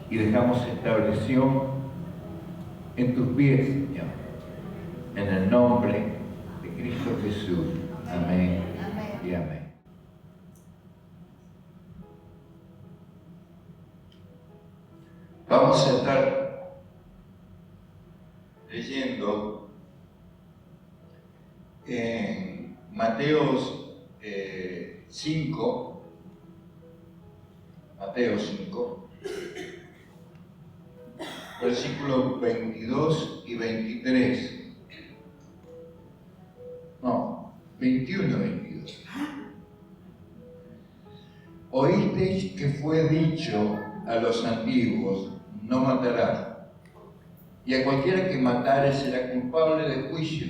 y dejamos esta oración en tus pies, Señor, en el nombre de Cristo Jesús. Amén y amén. Vamos a estar leyendo en Mateo 5, versículos 22 y 23. No, 21 y 22. Oísteis que fue dicho a los antiguos: no matarás, y a cualquiera que matare será culpable de juicio.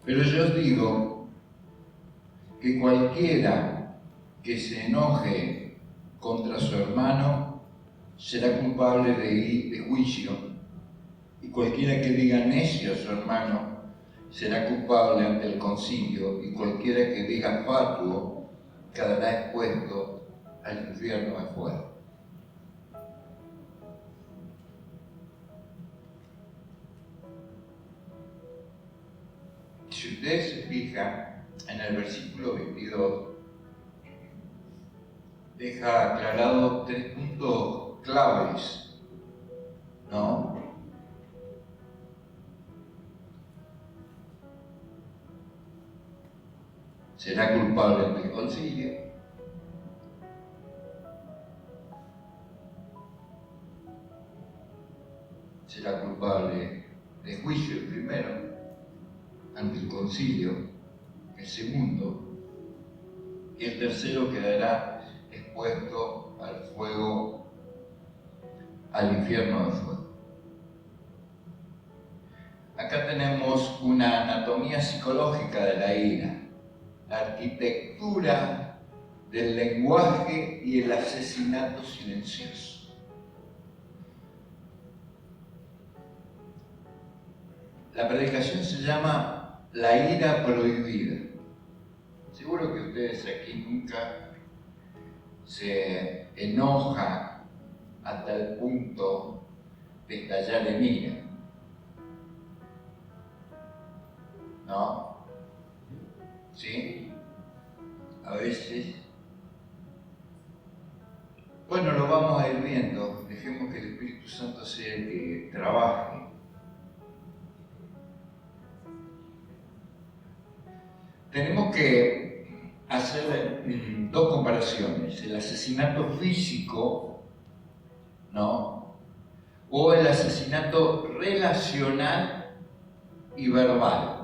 Pero yo os digo que cualquiera que se enoje contra su hermano será culpable de juicio, y cualquiera que diga necio a su hermano será culpable ante el concilio, y cualquiera que diga fatuo quedará expuesto al infierno de fuego. Si ustedes se fijan en el versículo 22, deja aclarado 3 puntos claves, ¿no? Será culpable ante el concilio, será culpable de juicio el primero, ante el concilio el segundo, y el tercero quedará expuesto al fuego, al infierno de fuego. Acá tenemos una anatomía psicológica de la ira, la arquitectura del lenguaje y el asesinato silencioso. La predicación se llama La ira prohibida. Seguro que ustedes aquí nunca se enojan hasta el punto de estallar en ira, ¿no? ¿Sí? A veces. Bueno, lo vamos a ir viendo. Dejemos que el Espíritu Santo sea el que trabaje. Tenemos que hacer 2 comparaciones: el asesinato físico, ¿no?, o el asesinato relacional y verbal.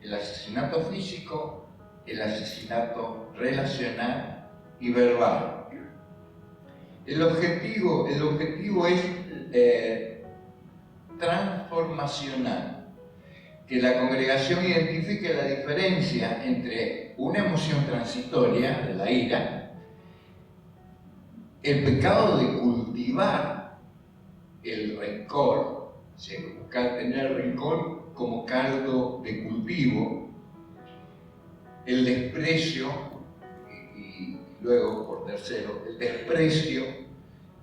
El asesinato físico, el asesinato relacional y verbal. El objetivo es transformacional. Que la congregación identifique la diferencia entre una emoción transitoria, de la ira, el pecado de cultivar el rencor, o sea, buscar tener rencor como caldo de cultivo, el desprecio, y luego, por tercero, el desprecio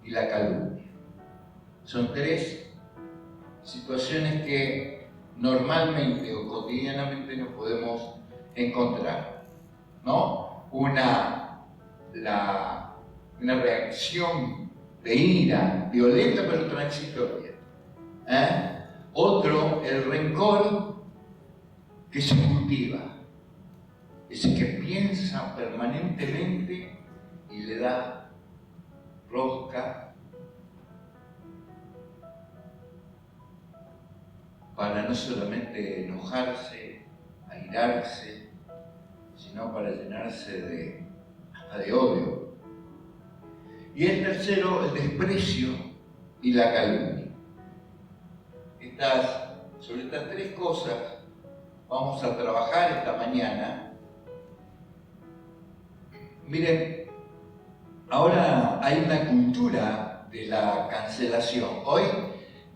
y la calumnia. Son 3 situaciones que normalmente o cotidianamente nos podemos encontrar, ¿no? Una reacción de ira violenta pero transitoria. Otro, el rencor que se cultiva, ese que piensa permanentemente y le da rosca para no solamente enojarse, airarse, sino para llenarse hasta de odio. Y el tercero, el desprecio y la calumnia. Sobre estas 3 cosas vamos a trabajar esta mañana. Miren, ahora hay una cultura de la cancelación. Hoy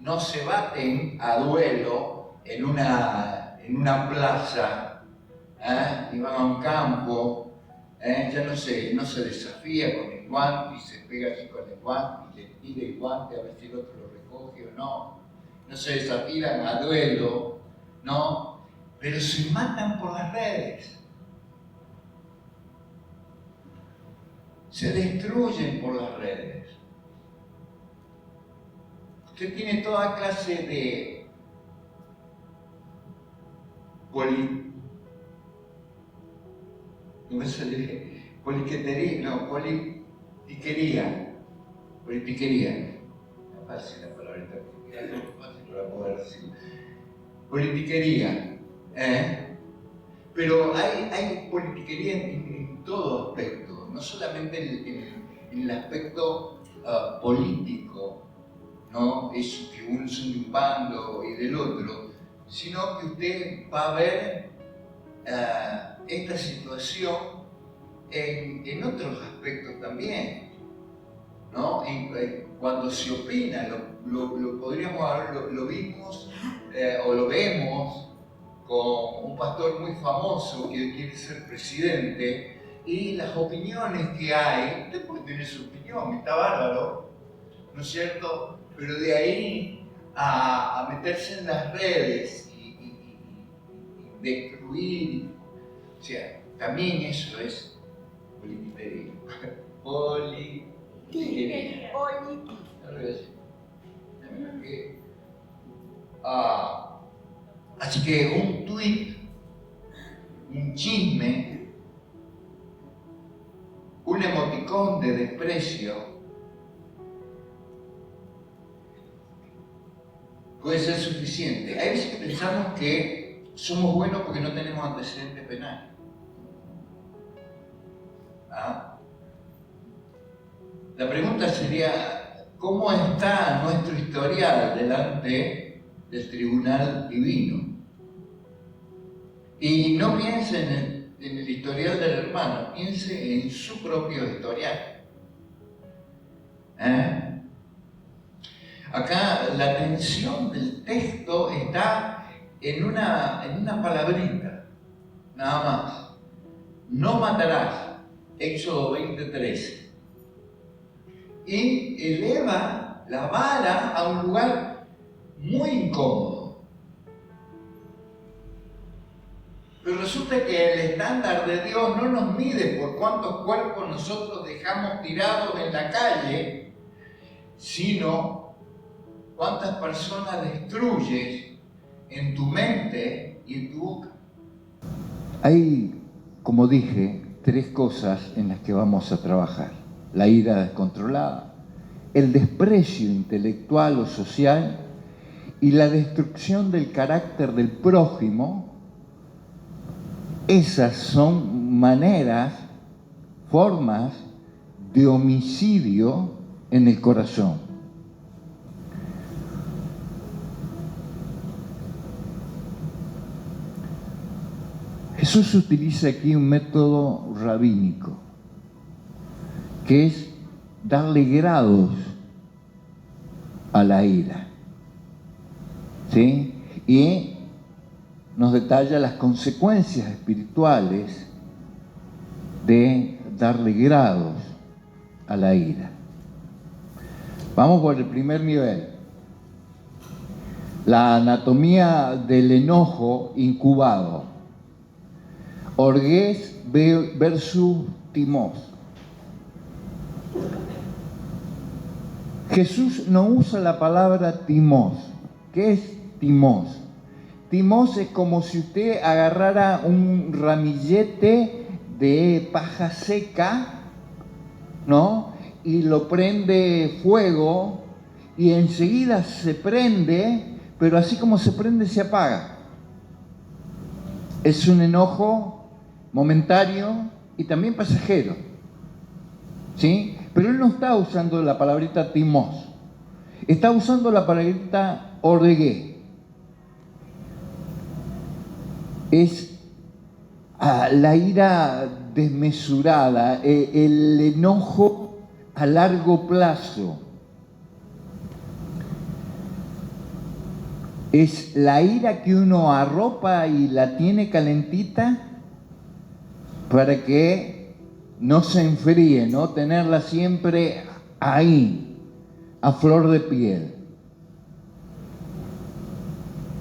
no se baten a duelo en una plaza, y van a un campo, ya no se desafía con el guante y se pega así con el guante y le tira el guante a ver si el otro lo recoge o no. No se desafilan a duelo, ¿no? Pero se matan por las redes. Se destruyen por las redes. Usted tiene toda clase de politiquería. No fácil la palabrita, no fácil para poder decirlo. Politiquería, pero hay politiquería en todo aspecto, no solamente en el aspecto político, ¿no? Eso que uno es de un bando y del otro, sino que usted va a ver esta situación en otros aspectos también, ¿no? Cuando se opina, lo podríamos haber, lo vimos o lo vemos con un pastor muy famoso que quiere ser presidente, y las opiniones que hay, usted puede tener su opinión, está bárbaro, ¿no es cierto? Pero de ahí a meterse en las redes y destruir, o sea, también eso es politiquería. Politiquería. Así que un tuit, un chisme, un emoticón de desprecio puede ser suficiente. Hay veces que pensamos que somos buenos porque no tenemos antecedentes penales. La pregunta sería, ¿cómo está nuestro historial delante del tribunal divino? Y no piense en el historial del hermano, piense en su propio historial. Acá la atención del texto está en una palabrita, nada más. No matarás, Éxodo 20:13. Y eleva la vara a un lugar muy incómodo. Pero resulta que el estándar de Dios no nos mide por cuántos cuerpos nosotros dejamos tirados en la calle, sino cuántas personas destruyes en tu mente y en tu boca. Hay, como dije, 3 cosas en las que vamos a trabajar: la ira descontrolada, el desprecio intelectual o social y la destrucción del carácter del prójimo. Esas son maneras, formas de homicidio en el corazón. Jesús utiliza aquí un método rabínico, que es darle grados a la ira, ¿sí? Y nos detalla las consecuencias espirituales de darle grados a la ira. Vamos por el primer nivel. La anatomía del enojo incubado. Orgés versus timós. Jesús no usa la palabra timós. ¿Qué es timós? Timós es como si usted agarrara un ramillete de paja seca, ¿no? Y lo prende fuego y enseguida se prende, pero así como se prende se apaga. Es un enojo momentario y también pasajero, ¿sí? Pero él no está usando la palabrita timós, está usando la palabrita orgué. Es la ira desmesurada, el enojo a largo plazo. Es la ira que uno arropa y la tiene calentita para que no se enfríe, ¿no? Tenerla siempre ahí, a flor de piel.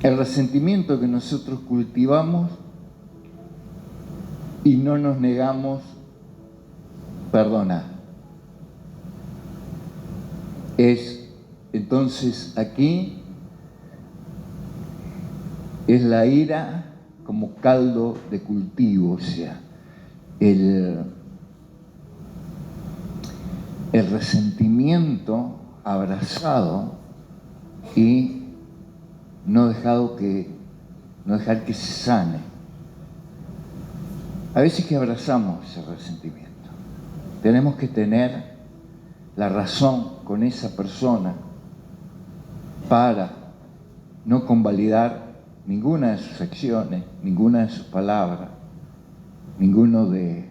El resentimiento que nosotros cultivamos y no nos negamos perdonar. Entonces aquí es la ira como caldo de cultivo, o sea, el resentimiento abrazado y no dejar que se sane. A veces que abrazamos ese resentimiento, tenemos que tener la razón con esa persona para no convalidar ninguna de sus acciones, ninguna de sus palabras, ninguno de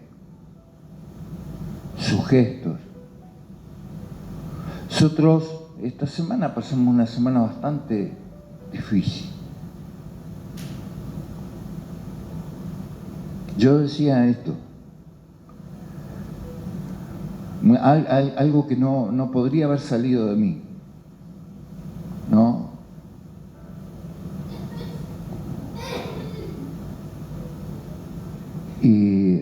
sus gestos. Nosotros esta semana pasamos una semana bastante difícil. Yo decía esto, algo que no podría haber salido de mí, ¿no? Y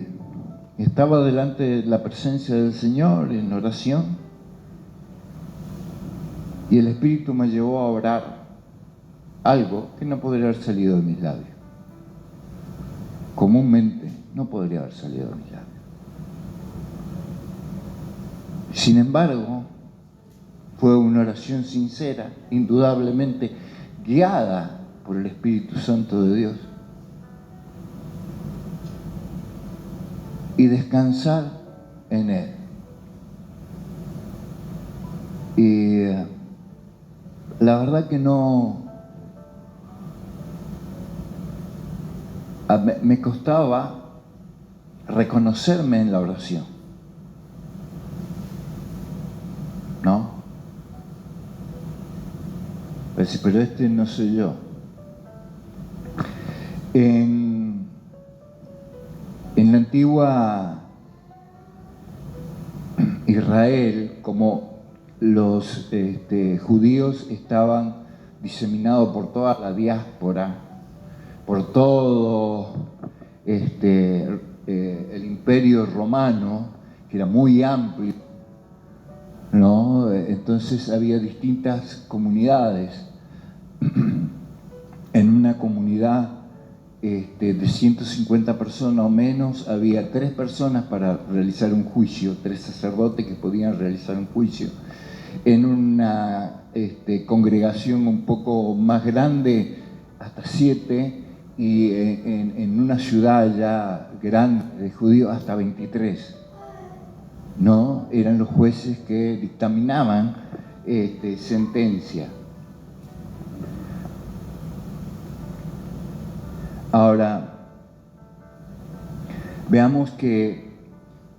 estaba delante de la presencia del Señor en oración y el Espíritu me llevó a orar algo que no podría haber salido de mis labios. Comúnmente no podría haber salido de mis labios. Sin embargo, fue una oración sincera, indudablemente guiada por el Espíritu Santo de Dios. Y descansar en Él. Y la verdad que me costaba reconocerme en la oración, ¿no? Pero este no soy yo. En la antigua Israel, como los judíos estaban diseminados por toda la diáspora, por todo el imperio romano, que era muy amplio, ¿no? Entonces había distintas comunidades. En una comunidad de 150 personas o menos, había 3 personas para realizar un juicio, 3 sacerdotes que podían realizar un juicio. En una congregación un poco más grande, hasta 7, y en una ciudad ya grande de judíos, hasta 23. ¿No? Eran los jueces que dictaminaban sentencia. Ahora, veamos que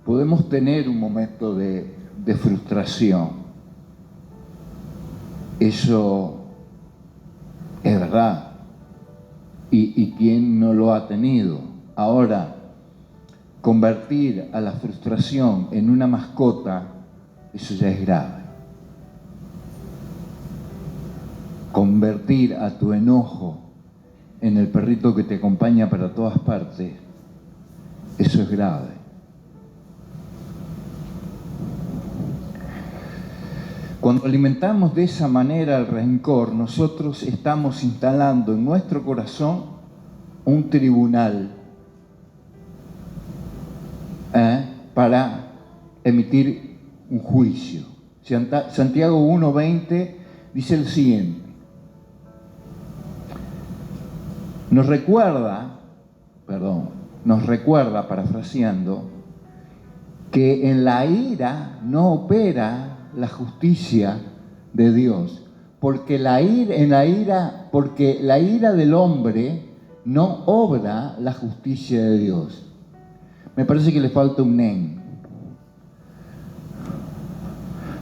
podemos tener un momento de frustración. Eso es verdad. ¿Y quién no lo ha tenido? Ahora, convertir a la frustración en una mascota, eso ya es grave. Convertir a tu enojo en el perrito que te acompaña para todas partes, eso es grave. Cuando alimentamos de esa manera el rencor, nosotros estamos instalando en nuestro corazón un tribunal para emitir un juicio. Santiago 1:20 dice el siguiente. Nos recuerda, parafraseando, que en la ira no opera la justicia de Dios, porque la ira del hombre no obra la justicia de Dios. Me parece que le falta un nen.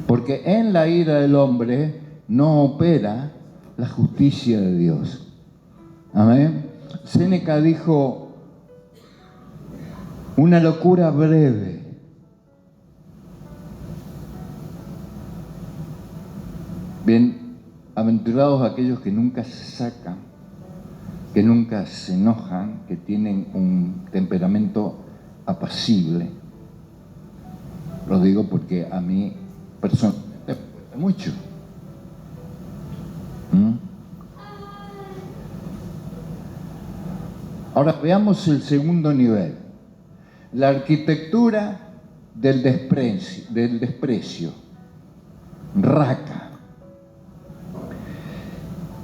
Porque en la ira del hombre no opera la justicia de Dios. Amén. Séneca dijo, una locura breve Bien, aventurados aquellos que nunca se sacan, que nunca se enojan, que tienen un temperamento apacible. Lo digo porque a mí personalmente me cuesta mucho. Ahora veamos el segundo nivel, la arquitectura del desprecio, Raka.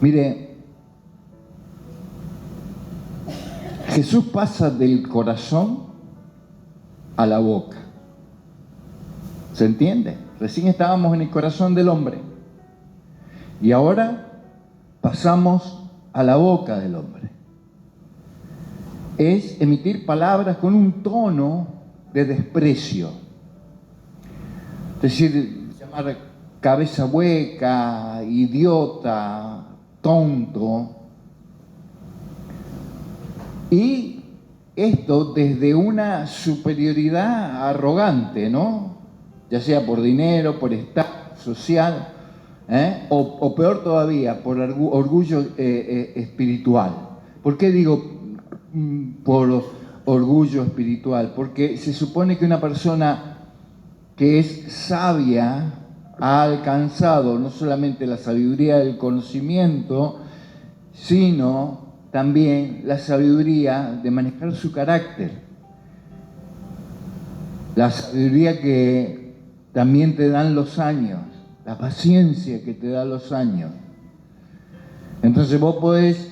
Mire, Jesús pasa del corazón a la boca. ¿Se entiende? Recién estábamos en el corazón del hombre y ahora pasamos a la boca del hombre. Es emitir palabras con un tono de desprecio. Es decir, llamar cabeza hueca, idiota, tonto. Y esto desde una superioridad arrogante, ¿no? Ya sea por dinero, por estatus social, o peor todavía, por orgullo espiritual. ¿Por qué digo por orgullo espiritual? Porque se supone que una persona que es sabia ha alcanzado no solamente la sabiduría del conocimiento, sino también la sabiduría de manejar su carácter. La sabiduría que también te dan los años, la paciencia que te dan los años. Entonces vos podés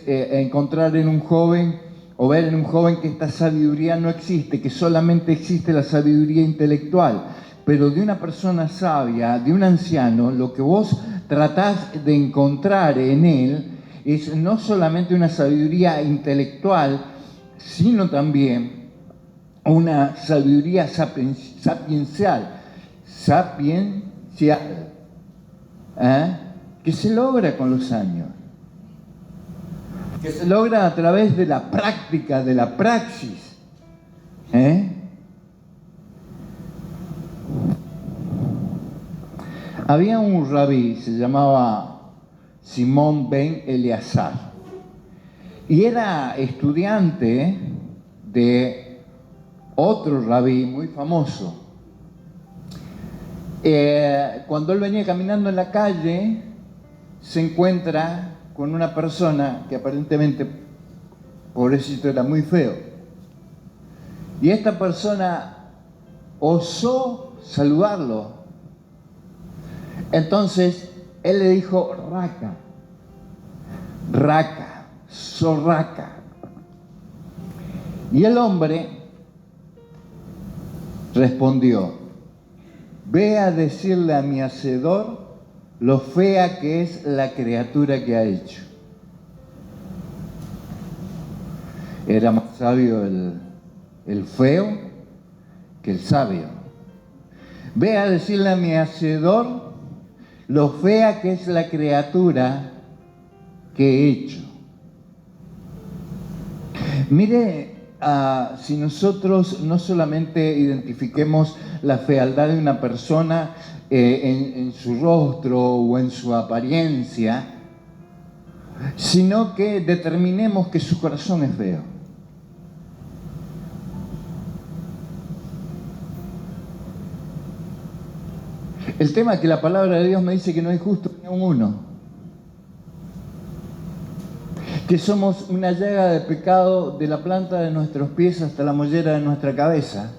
encontrar en un joven o ver en un joven que esta sabiduría no existe, que solamente existe la sabiduría intelectual. Pero de una persona sabia, de un anciano, lo que vos tratás de encontrar en él es no solamente una sabiduría intelectual, sino también una sabiduría sapiencial, que se logra con los años, que se logra a través de la práctica, de la praxis. Había un rabí, se llamaba Simón ben Eleazar, y era estudiante de otro rabí muy famoso. Cuando él venía caminando en la calle, se encuentra con una persona que aparentemente, pobrecito, era muy feo. Y esta persona osó saludarlo. Entonces, él le dijo, Raka, Raka, Sorraka. Y el hombre respondió, ve a decirle a mi hacedor lo fea que es la criatura que ha hecho. Era más sabio el feo que el sabio. Ve a decirle a mi hacedor lo fea que es la criatura que he hecho. Mire, si nosotros no solamente identifiquemos la fealdad de una persona en su rostro o en su apariencia, sino que determinemos que su corazón es feo. El tema es que la palabra de Dios me dice que no hay justo ni un uno, que somos una llaga de pecado de la planta de nuestros pies hasta la mollera de nuestra cabeza,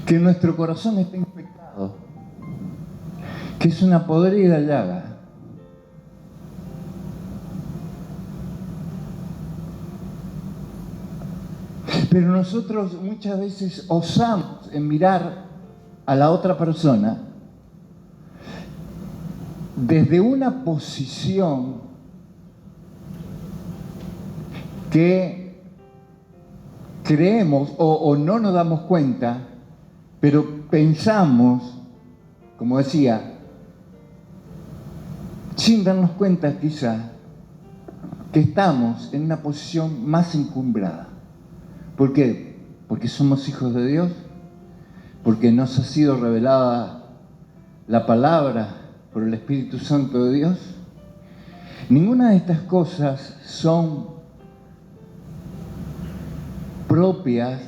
que nuestro corazón está infectado, que es una podrida llaga. Pero nosotros muchas veces osamos en mirar a la otra persona desde una posición que creemos o no nos damos cuenta, pero pensamos, como decía, sin darnos cuenta quizá, que estamos en una posición más encumbrada. ¿Por qué? Porque somos hijos de Dios, porque nos ha sido revelada la palabra, por el Espíritu Santo de Dios, ninguna de estas cosas son propias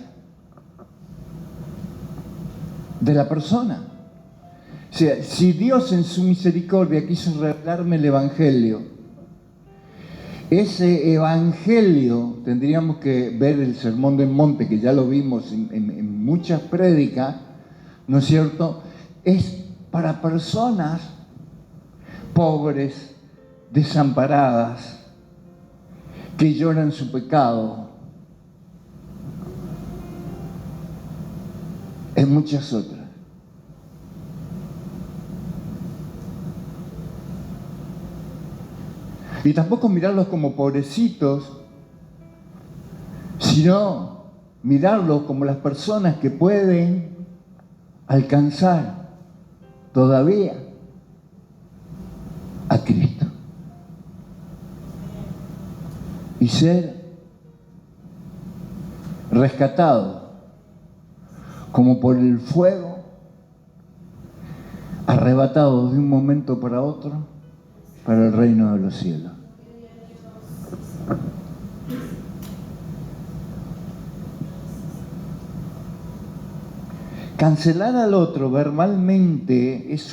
de la persona. O sea, si Dios en su misericordia quiso revelarme el Evangelio, ese Evangelio, tendríamos que ver el Sermón del Monte, que ya lo vimos en muchas prédicas, ¿no es cierto?, es para personas pobres, desamparadas, que lloran su pecado, en muchas otras. Y tampoco mirarlos como pobrecitos, sino mirarlos como las personas que pueden alcanzar todavía a Cristo y ser rescatados como por el fuego, arrebatados de un momento para otro para el reino de los cielos. Cancelar al otro verbalmente es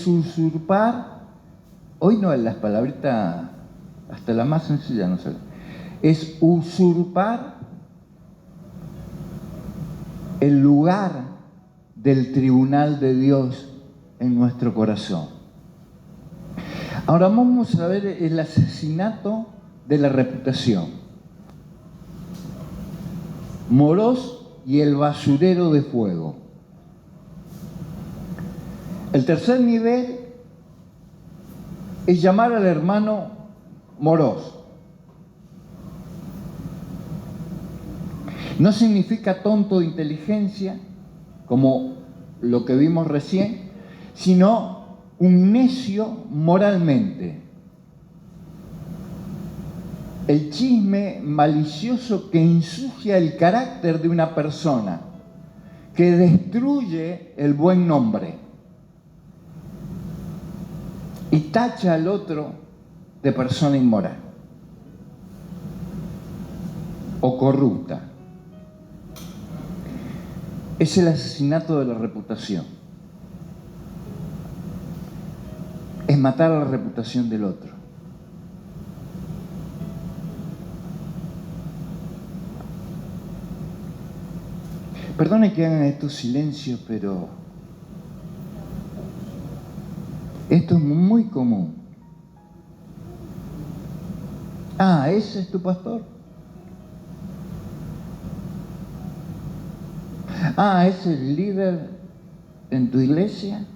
usurpar, hoy no es las palabritas, hasta la más sencilla no sé, es usurpar el lugar del tribunal de Dios en nuestro corazón. Ahora vamos a ver el asesinato de la reputación. Morós y el basurero de fuego. El tercer nivel es llamar al hermano morós. No significa tonto de inteligencia, como lo que vimos recién, sino un necio moralmente. El chisme malicioso que ensucia el carácter de una persona, que destruye el buen nombre y tacha al otro de persona inmoral o corrupta. Es el asesinato de la reputación. Es matar a la reputación del otro. Perdone que hagan estos silencios, pero esto es muy común. Ah, ¿ese es tu pastor? Ah, ¿es el líder en tu iglesia?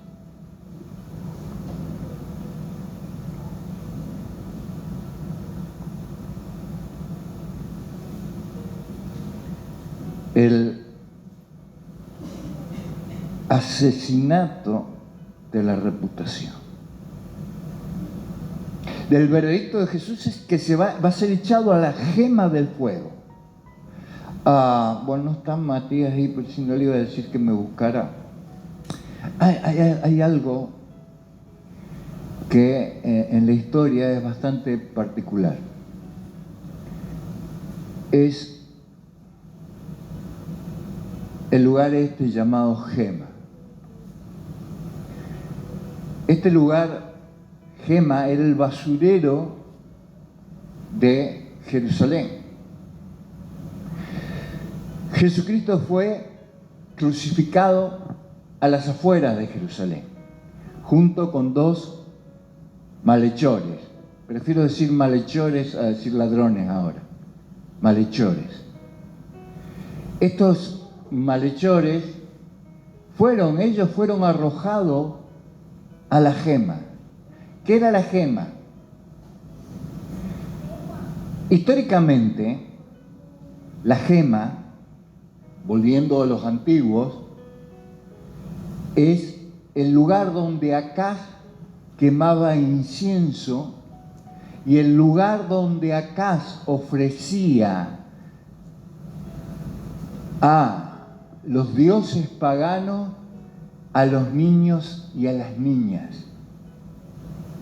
El asesinato de la reputación. Del veredicto de Jesús es que va a ser echado a la gema del fuego. Bueno, no está Matías ahí, pero si no le iba a decir que me buscara. Hay algo que en la historia es bastante particular. Es el lugar este llamado Gema. Este lugar, Gema, era el basurero de Jerusalén. Jesucristo fue crucificado a las afueras de Jerusalén, junto con dos malhechores. Prefiero decir malhechores a decir ladrones ahora. Malhechores. Estos malhechores ellos fueron arrojados a la gema. ¿Qué era la gema? Históricamente, la gema, volviendo a los antiguos, es el lugar donde Acaz quemaba incienso y el lugar donde Acaz ofrecía a los dioses paganos a los niños y a las niñas.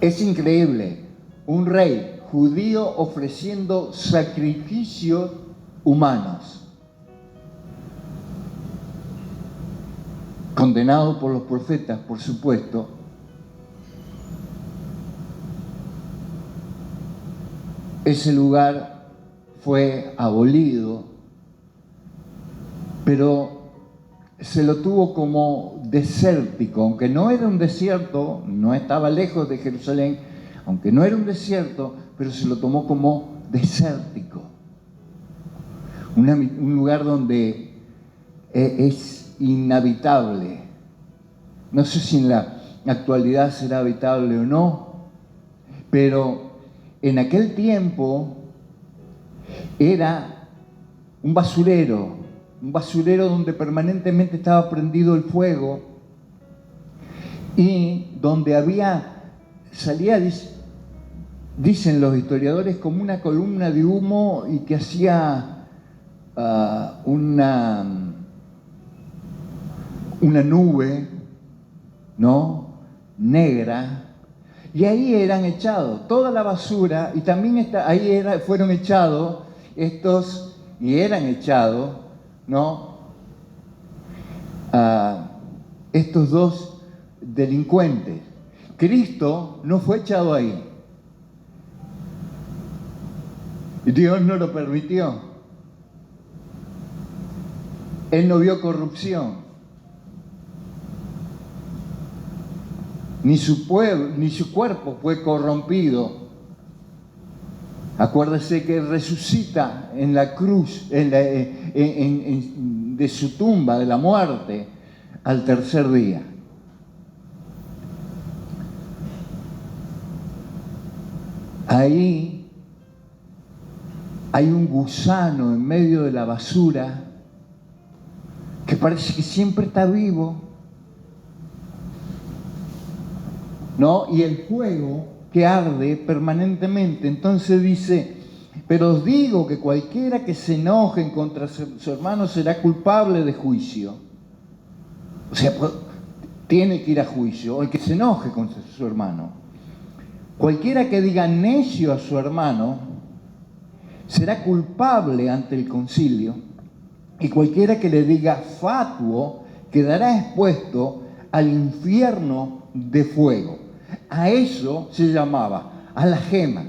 Es increíble, un rey judío ofreciendo sacrificios humanos, condenado por los profetas, por supuesto. Ese lugar fue abolido, pero se lo tuvo como desértico, aunque no era un desierto, no estaba lejos de Jerusalén, aunque no era un desierto, pero se lo tomó como desértico. Un lugar donde es inhabitable. No sé si en la actualidad será habitable o no, pero en aquel tiempo era un basurero donde permanentemente estaba prendido el fuego y donde salía, dicen los historiadores, como una columna de humo y que hacía una nube, ¿no?, negra, y ahí eran echados toda la basura, y también fueron echados eran echados, ¿no?, estos dos delincuentes. Cristo no fue echado ahí. Dios no lo permitió. Él no vio corrupción. Ni su cuerpo fue corrompido. Acuérdese que resucita en la cruz, de su tumba, de la muerte, al tercer día. Ahí hay un gusano en medio de la basura que parece que siempre está vivo, ¿no? Y el fuego que arde permanentemente. Entonces dice: pero os digo que cualquiera que se enoje contra su hermano será culpable de juicio. O sea, tiene que ir a juicio el que se enoje contra su hermano. Cualquiera que diga necio a su hermano será culpable ante el concilio, y cualquiera que le diga fatuo quedará expuesto al infierno de fuego. A eso se llamaba, a la gema,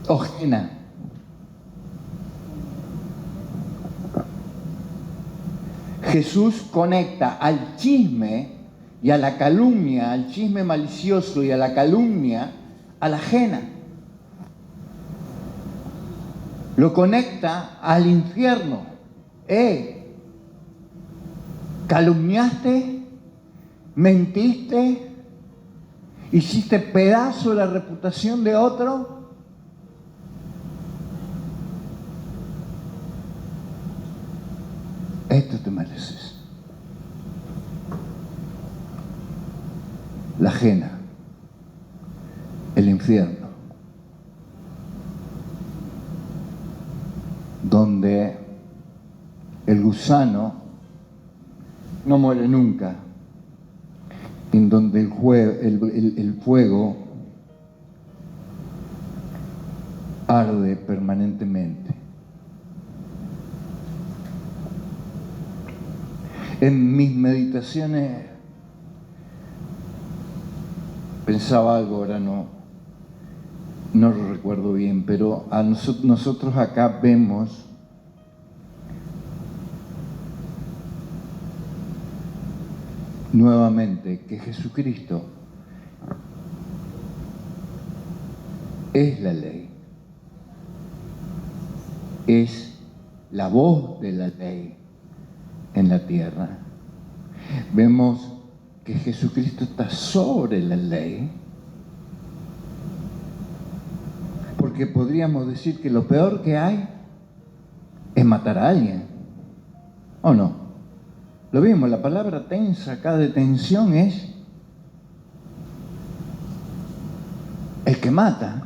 o gena. Jesús conecta al chisme y a la calumnia, al chisme malicioso y a la calumnia, a la gena. Lo conecta al infierno. ¿Calumniaste? ¿Mentiste? ¿Hiciste pedazo de la reputación de otro? Esto te mereces. La ajena, el infierno, donde el gusano no muere nunca, en donde el fuego arde permanentemente. En mis meditaciones pensaba algo, ahora no lo recuerdo bien, pero nosotros acá vemos nuevamente que Jesucristo es la ley, es la voz de la ley en la tierra. Vemos que Jesucristo está sobre la ley, porque podríamos decir que lo peor que hay es matar a alguien, ¿o no? Lo vimos, la palabra tensa acá de tensión es el que mata.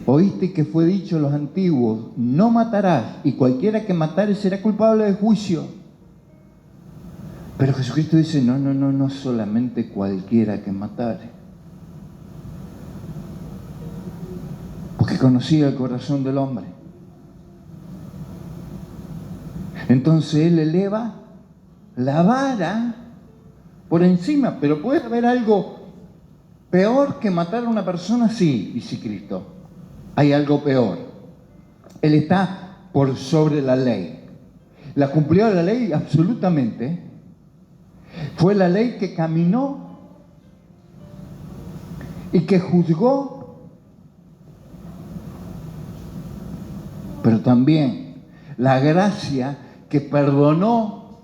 Oíste que fue dicho a los antiguos: no matarás, y cualquiera que matare será culpable de juicio. Pero Jesucristo dice, no solamente cualquiera que matare. Porque conocía el corazón del hombre. Entonces Él eleva la vara por encima. Pero ¿puede haber algo peor que matar a una persona? Sí, dice Cristo. Hay algo peor. Él está por sobre la ley. ¿La cumplió la ley? Absolutamente. Fue la ley que caminó y que juzgó, pero también la gracia que perdonó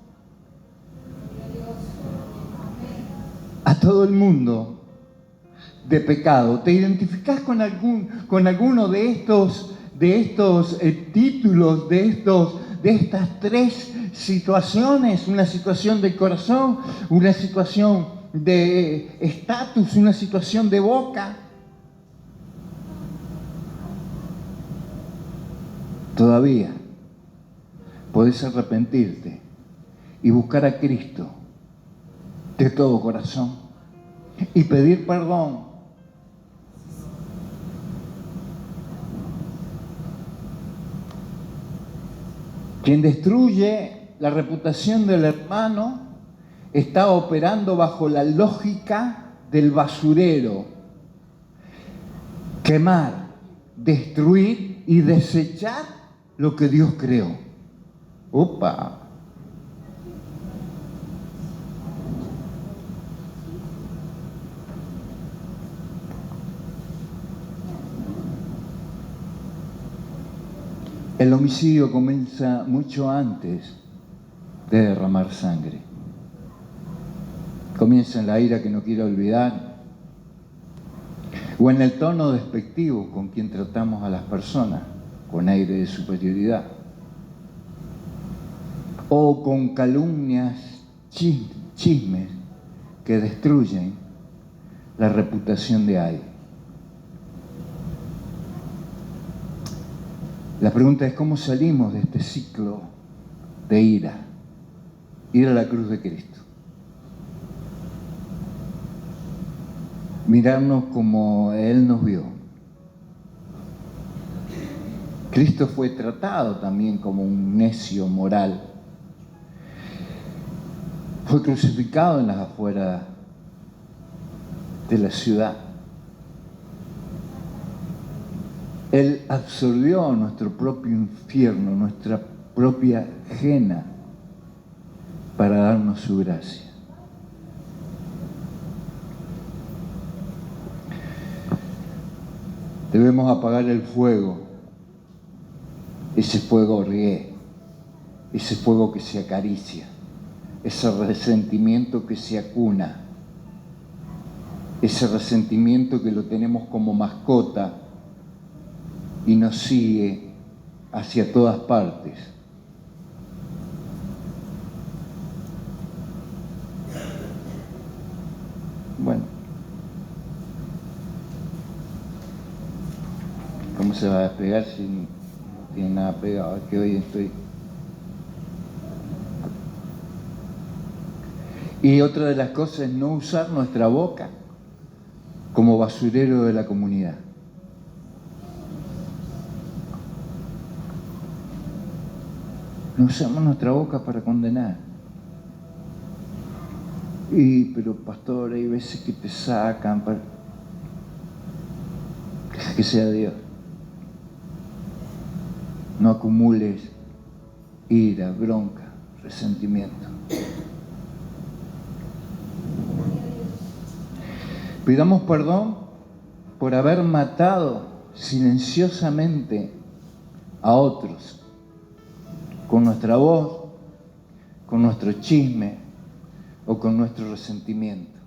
a todo el mundo de pecado. ¿Te identificás con alguno de estos títulos, de estas tres situaciones? Una situación del corazón, una situación de estatus, una situación de boca. Todavía podés arrepentirte y buscar a Cristo de todo corazón y pedir perdón. Quien destruye la reputación del hermano está operando bajo la lógica del basurero. Quemar, destruir y desechar lo que Dios creó. ¡Opa! El homicidio comienza mucho antes de derramar sangre. Comienza en la ira que no quiere olvidar, o en el tono despectivo con quien tratamos a las personas, con aire de superioridad, o con calumnias, chismes que destruyen la reputación de alguien. La pregunta es cómo salimos de este ciclo de ira. Ir a la cruz de Cristo. Mirarnos como Él nos vio. Cristo fue tratado también como un necio moral. Fue crucificado en las afueras de la ciudad. Él absorbió nuestro propio infierno, nuestra propia jena, para darnos su gracia. Debemos apagar el fuego, ese fuego ríe, ese fuego que se acaricia, ese resentimiento que se acuna, ese resentimiento que lo tenemos como mascota y nos sigue hacia todas partes. Bueno, ¿cómo se va a despegar si no tiene nada pegado? Es que hoy estoy... Y otra de las cosas es no usar nuestra boca como basurero de la comunidad. No usamos nuestra boca para condenar. Pero pastor, hay veces que te sacan para... Deja que sea Dios. No acumules ira, bronca, resentimiento. Pidamos perdón por haber matado silenciosamente a otros, con nuestra voz, con nuestro chisme o con nuestro resentimiento.